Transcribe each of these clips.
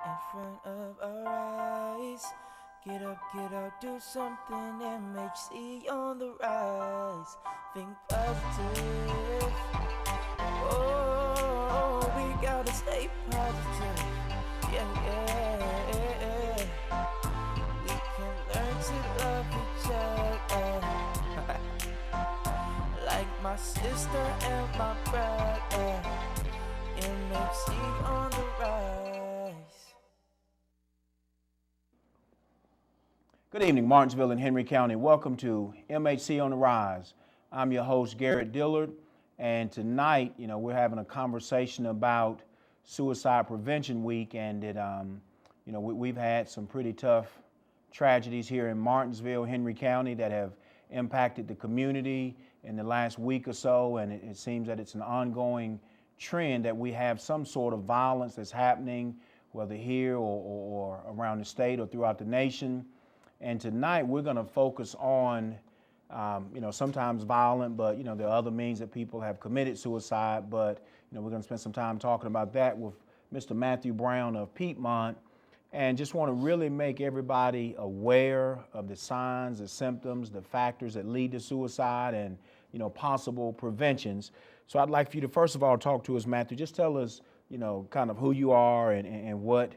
in front of our eyes. Get up, do something. MHC on the rise. Think positive. Oh, we gotta stay positive. Yeah, yeah. We can learn to love each other. Like my sister and my brother. MHC on the rise. Good evening, Martinsville and Henry County. Welcome to MHC on the Rise. I'm your host, Garrett Dillard, and tonight, we're having a conversation about Suicide Prevention Week, and we've had some pretty tough tragedies here in Martinsville, Henry County that have impacted the community in the last week or so, and it seems that it's an ongoing trend that we have some sort of violence that's happening, whether here or around the state or throughout the nation. And tonight we're going to focus on, sometimes violent, but, there are other means that people have committed suicide. But, we're going to spend some time talking about that with Mr. Matthew Brown of Piedmont, and just want to really make everybody aware of the signs, the symptoms, the factors that lead to suicide and, possible preventions. So I'd like for you to, first of all, talk to us, Matthew. Just tell us, kind of who you are and what,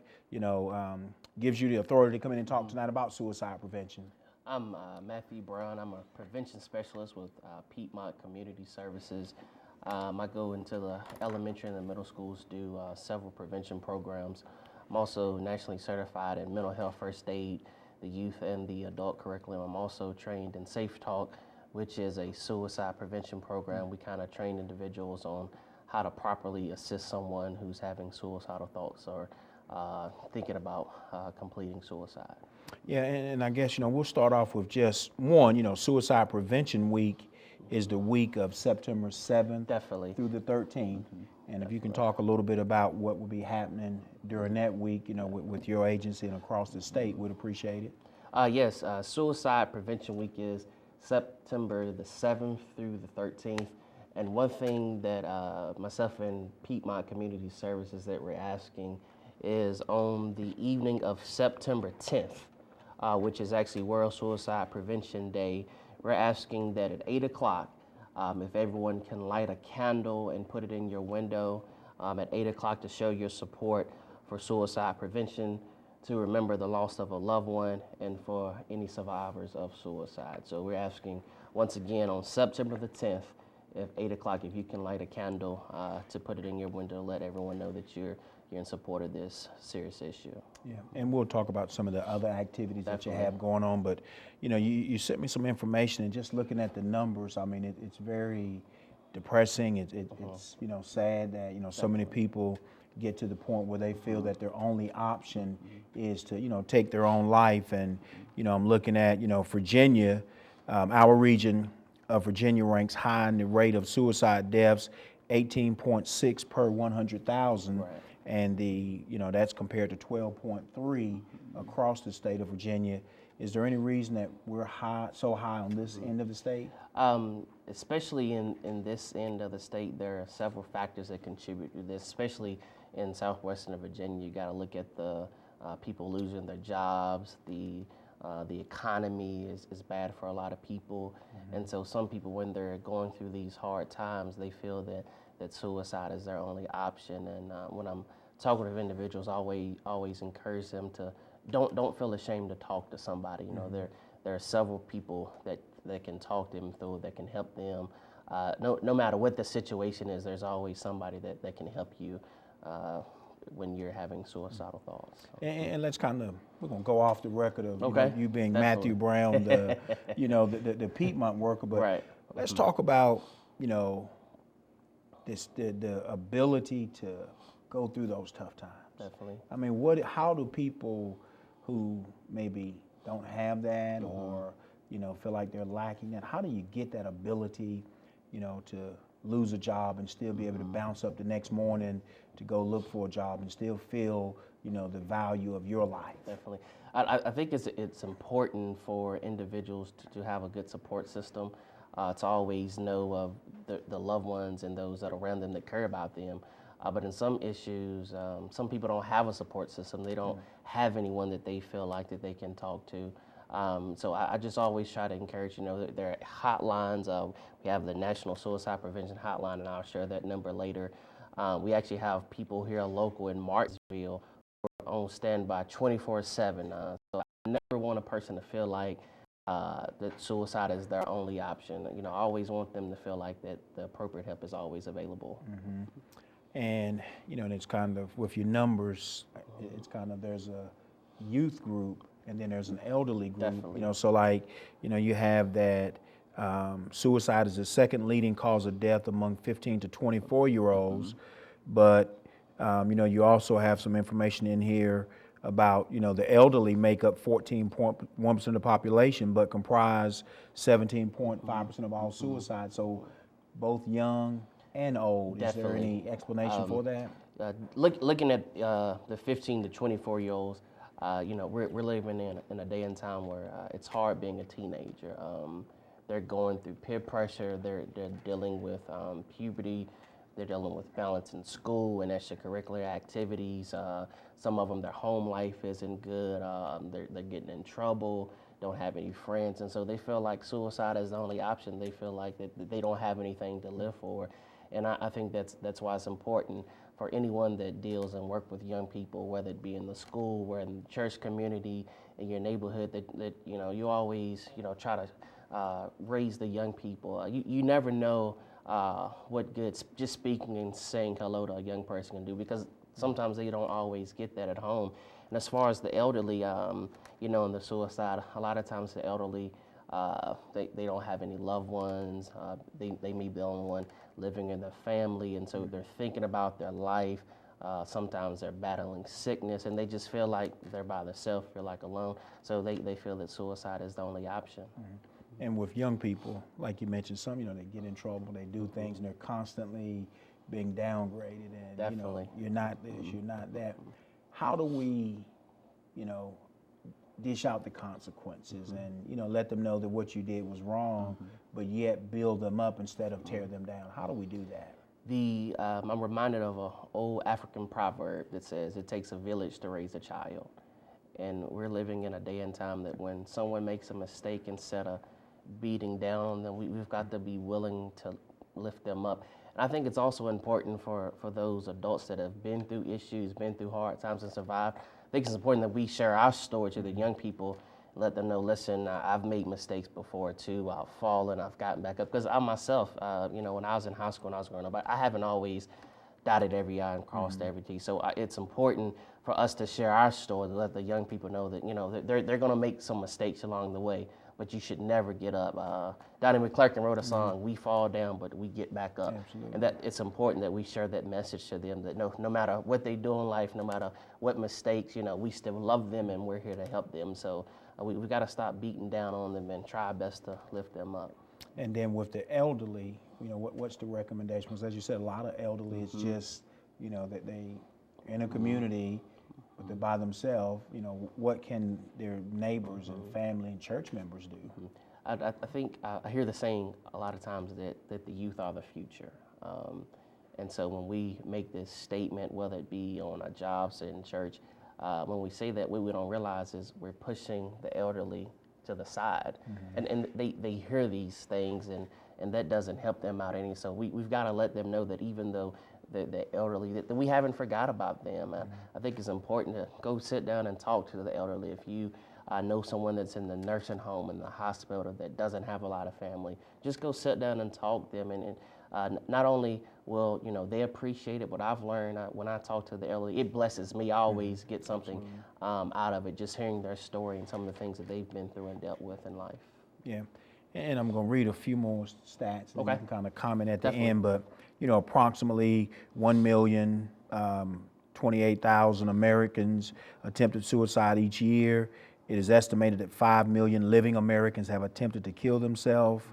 gives you the authority to come in and talk tonight about suicide prevention. I'm Matthew Brown. I'm a prevention specialist with Piedmont Community Services. I go into the elementary and the middle schools, do several prevention programs. I'm also nationally certified in mental health first aid, the youth and the adult curriculum. I'm also trained in Safe Talk, which is a suicide prevention program. We kind of train individuals on how to properly assist someone who's having suicidal thoughts or thinking about completing suicide. Yeah, and I guess, we'll start off with just one, Suicide Prevention Week is the week of September 7th Definitely. through the 13th. And if you can talk a little bit about what will be happening during that week, with your agency and across the state, we'd appreciate it. Yes, Suicide Prevention Week is September the 7th through the 13th. And one thing that myself and Piedmont Community Services that we're asking is on the evening of September 10th, which is actually World Suicide Prevention Day. We're asking that at 8 o'clock, if everyone can light a candle and put it in your window at 8 o'clock to show your support for suicide prevention, to remember the loss of a loved one, and for any survivors of suicide. So we're asking once again on September the 10th, at 8 o'clock, if you can light a candle to put it in your window, let everyone know that you're in support of this serious issue. Yeah, and we'll talk about some of the other activities that you Definitely. have going on. But, you sent me some information, and just looking at the numbers, I mean, it's very depressing. It's sad that, so many people get to the point where they feel that their only option is to, take their own life. And, I'm looking at, Virginia, our region of Virginia ranks high in the rate of suicide deaths, 18.6 per 100,000. Right. And that's compared to 12.3 across the state of Virginia. Is there any reason that we're so high on this end of the state? Especially in this end of the state, there are several factors that contribute to this, especially in southwestern Virginia. You got to look at the people losing their jobs, the economy is bad for a lot of people. And so some people, when they're going through these hard times, they feel that suicide is their only option. And when I'm talking with individuals, I always encourage them to don't feel ashamed to talk to somebody. There are several people that can talk them through, that can help them. No matter what the situation is, there's always somebody that can help you when you're having suicidal thoughts. And let's we're going to go off the record of Okay. you being Definitely. Matthew Brown, the Piedmont worker. But Right. let's talk about, the ability to go through those tough times. Definitely. I mean, how do people who maybe don't have that or, feel like they're lacking that, how do you get that ability, to lose a job and still be able to bounce up the next morning to go look for a job and still feel, the value of your life? Definitely. I think it's important for individuals to have a good support system, to always know of the loved ones and those that are around them that care about them. But in some issues, some people don't have a support system. They don't have anyone that they feel like that they can talk to. So I just always try to encourage, that there are hotlines. We have the National Suicide Prevention Hotline, and I'll share that number later. We actually have people here local in Martinsville who are on standby 24/7. So I never want a person to feel like that suicide is their only option. I always want them to feel like that the appropriate help is always available. And, and it's kind of, with your numbers, it's kind of, there's a youth group and then there's an elderly group. Definitely. So like, you have that suicide is the second leading cause of death among 15 to 24-year-olds. But, you also have some information in here about, the elderly make up 14.1% of the population, but comprise 17.5% of all suicides. So both young and old. Definitely. Is there any explanation for that? Looking at the 15 to 24-year-olds, we're living in a day and time where it's hard being a teenager. They're going through peer pressure. They're dealing with puberty. They're dealing with balance in school and extracurricular activities. Some of them, their home life isn't good. They're getting in trouble, don't have any friends, and so they feel like suicide is the only option. They feel like that they don't have anything to live for. And I think that's why it's important for anyone that deals and work with young people, whether it be in the school or in the church community, in your neighborhood, that you always try to raise the young people. You never know what good just speaking and saying hello to a young person can do, because sometimes they don't always get that at home. And as far as the elderly, and the suicide, a lot of times the elderly, they don't have any loved ones. They may be the only one living in their family, and so they're thinking about their life. Sometimes they're battling sickness, and they just feel like they're by themselves, feel like alone. So they feel that suicide is the only option. And with young people, like you mentioned, some, they get in trouble, they do things, and they're constantly being downgraded, and Definitely. You're not this, you're not that. How do we, dish out the consequences and let them know that what you did was wrong, but yet build them up instead of tear them down? How do we do that? I'm reminded of an old African proverb that says it takes a village to raise a child. And we're living in a day and time that when someone makes a mistake, instead of beating down on them, we've got to be willing to lift them up. And I think it's also important for those adults that have been through issues, been through hard times and survived. I think it's important that we share our story to the young people, let them know, listen, I've made mistakes before too. I've fallen, I've gotten back up. Because I myself, when I was in high school and I was growing up, I haven't always dotted every I and crossed every T. So it's important for us to share our story, to let the young people know that, they're going to make some mistakes along the way, but you should never get up. Donnie McClurkin wrote a song, "We fall down, but we get back up." Absolutely. And that it's important that we share that message to them, that no matter what they do in life, no matter what mistakes, we still love them and we're here to help them. So we got to stop beating down on them and try our best to lift them up. And then with the elderly, what's the recommendation? Because as you said, a lot of elderly is just, that they in a community, but they're by themselves. What can their neighbors and family and church members do? I think I hear the saying a lot of times that the youth are the future. And so when we make this statement, whether it be on our jobs in church, when we say that, what we don't realize is we're pushing the elderly to the side. And they hear these things, and that doesn't help them out any. So we've got to let them know that even though the elderly, that we haven't forgot about them. I think it's important to go sit down and talk to the elderly. If you know someone that's in the nursing home, in the hospital, that doesn't have a lot of family, just go sit down and talk to them. And not only will they appreciate it, but I've learned when I talk to the elderly, it blesses me. I always get something out of it, just hearing their story and some of the things that they've been through and dealt with in life. Yeah, and I'm going to read a few more stats, and Okay. you can kind of comment at Definitely. the end. But approximately 1,028,000 Americans attempted suicide each year. It is estimated that 5 million living Americans have attempted to kill themselves.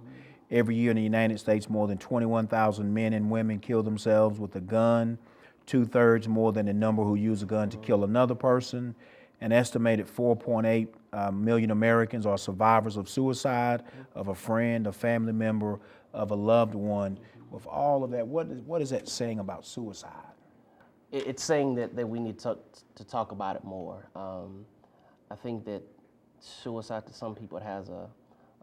Every year in the United States, more than 21,000 men and women kill themselves with a gun, 2/3 more than the number who use a gun to kill another person. An estimated 4.8 million Americans are survivors of suicide, of a friend, a family member, of a loved one. With all of that, what is that saying about suicide? It's saying that we need to talk about it more. I think that suicide to some people it has a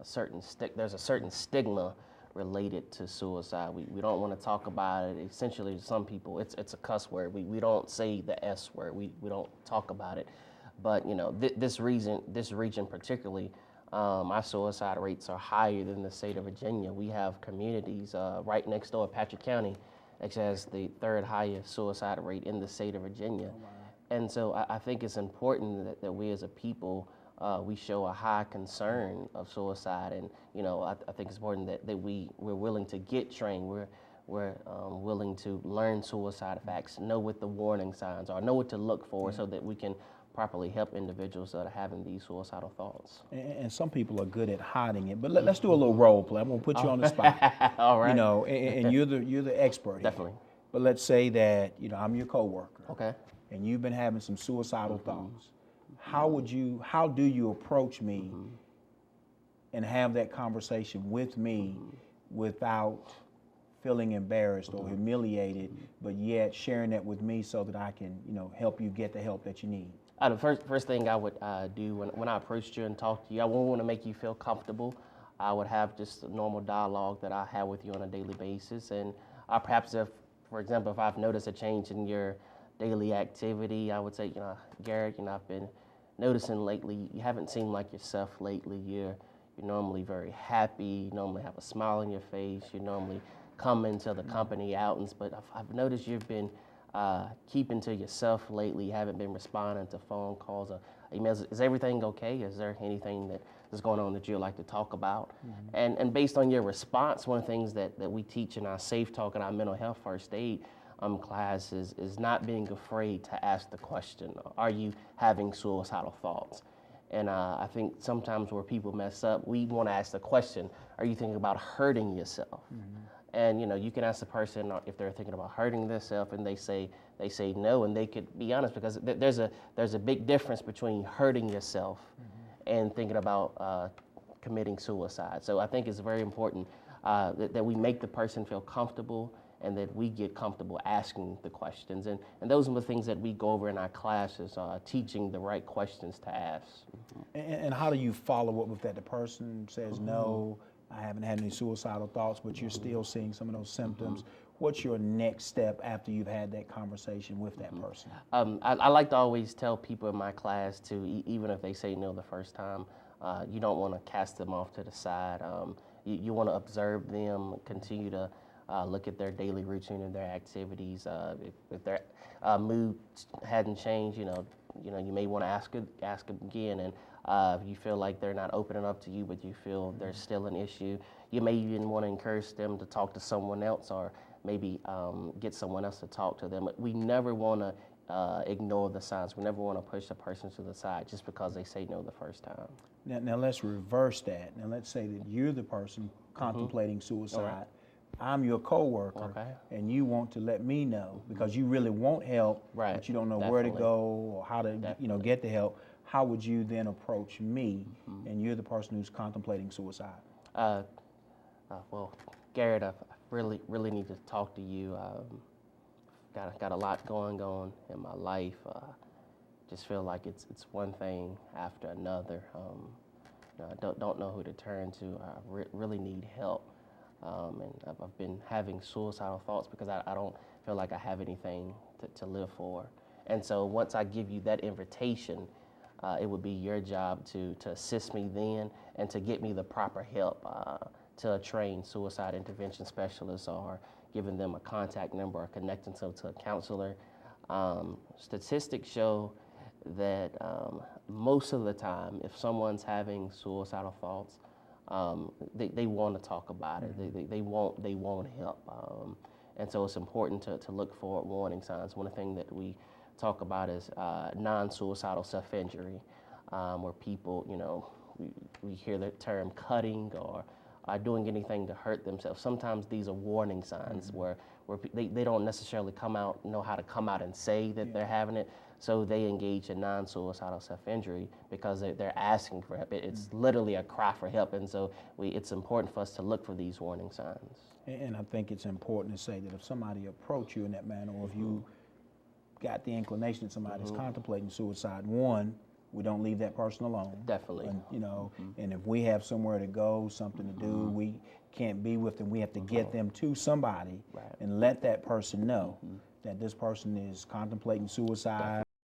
certain there's a certain stigma related to suicide. We don't want to talk about it. Essentially, to some people, it's a cuss word. We don't say the S word. We don't talk about it. But you know, this region particularly, our suicide rates are higher than the state of Virginia. We have communities right next door, Patrick County, which has the third highest suicide rate in the state of Virginia. Oh, wow. And so I think it's important that we as a people, we show a high concern of suicide. And, you know, I think it's important that we're willing to get trained. We're willing to learn suicide facts, know what the warning signs are, know what to look for so that we can properly help individuals that are having these suicidal thoughts. And some people are good at hiding it, but let's do a little role play. I'm gonna put you on the spot. All right. You know, and you're the expert. Definitely. Here. But let's say that, you know, I'm your coworker. Okay. And you've been having some suicidal thoughts. How do you approach me and have that conversation with me without feeling embarrassed or humiliated, but yet sharing that with me so that I can, you know, help you get the help that you need? The first thing I would do when I approached you and talked to you, I wouldn't want to make you feel comfortable. I would have just a normal dialogue that I have with you on a daily basis. And perhaps if, for example, if I've noticed a change in your daily activity, I would say, you know, Garrett, you know, I've been noticing lately, you haven't seemed like yourself lately. You're normally very happy, you normally have a smile on your face, you normally come into the company outings, but I've noticed you've been keeping to yourself lately. You haven't been responding to phone calls or emails. Is everything okay? Is there anything that is going on that you'd like to talk about? And based on your response, one of the things that we teach in our Safe Talk and our mental health first aid class is not being afraid to ask the question, are you having suicidal thoughts? And I think sometimes where people mess up, we want to ask the question, are you thinking about hurting yourself? And you know, you can ask the person if they're thinking about hurting themselves, and they say no, and they could be honest, because there's a big difference between hurting yourself and thinking about committing suicide. So I think it's very important that we make the person feel comfortable and that we get comfortable asking the questions. And those are the things that we go over in our classes, teaching the right questions to ask. And how do you follow up with that? The person says, no, I haven't had any suicidal thoughts, but you're still seeing some of those symptoms. What's your next step after you've had that conversation with that person? I like to always tell people in my class to, even if they say no the first time, you don't want to cast them off to the side. You want to observe them, continue to look at their daily routine and their activities. If their mood hadn't changed, you may want to ask them again. And if you feel like they're not opening up to you, but you feel there's still an issue, you may even want to encourage them to talk to someone else, or maybe get someone else to talk to them. We never want to ignore the signs. We never want to push a person to the side just because they say no the first time. Now let's reverse that. Now let's say that you're the person contemplating suicide. Right. I'm your coworker, and you want to let me know because you really want help, but you don't know where to go or how to, get the help. How would you then approach me, and you're the person who's contemplating suicide? Well, Garrett, I really need to talk to you. Got a lot going on in my life. Just feel like it's one thing after another. I don't know who to turn to. I really need help. And I've been having suicidal thoughts because I don't feel like I have anything to live for. And so once I give you that invitation, it would be your job to assist me then and to get me the proper help, to a trained suicide intervention specialist, or giving them a contact number or connecting them to a counselor. Statistics show that most of the time, if someone's having suicidal thoughts, they want to talk about it. They want help. And so it's important to look for warning signs. One thing that we talk about is non-suicidal self-injury, where people, we hear the term cutting or doing anything to hurt themselves. Sometimes these are warning signs where they don't necessarily know how to come out and say that they're having it. So they engage in non-suicidal self-injury because they're asking for help. It's literally a cry for help. And so it's important for us to look for these warning signs. And I think it's important to say that if somebody approach you in that manner, or if you got the inclination that somebody's contemplating suicide, one, we don't leave that person alone. Definitely. And, you know, and if we have somewhere to go, something to do, we can't be with them. We have to get them to somebody and let that person know that this person is contemplating suicide.